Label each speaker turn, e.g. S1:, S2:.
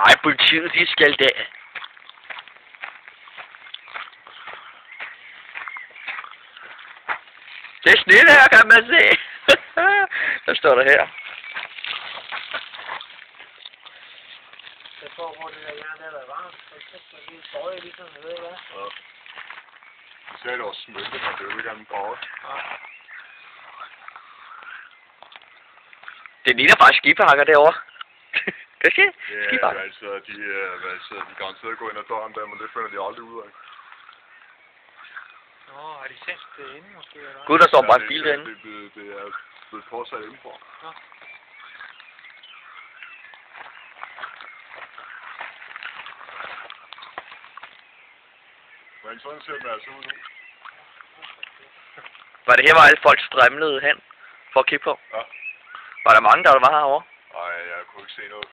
S1: Ej, politiet, de skal da. Det er snit her, kan man se. Hvad står der her?
S2: Jeg tror, hvor det der jern der er varmt, så er det støje ligesom, jeg ved ikke hvad.
S3: Ja. Så er det også smeltet, men det er jo ikke andet drage.
S2: Ja.
S1: Det ligner bare skipakker derovre. Kan du se?
S3: Ja,
S1: Skipakker.
S3: de garanteret gå ind ad døren der, men det finder de aldrig ud af.
S2: Nå, har de sendt det inde måske, eller hvad?
S1: Gud, der står bare en bil derinde.
S3: Det er blevet påsat indenfor.
S2: Nå.
S3: Men sådan ser den altså ud nu.
S1: Var det her, hvor alle folk strømlede hen for at kigge på?
S3: Ja.
S1: Var der mange, der var herovre?
S3: Nej, jeg kunne ikke se noget.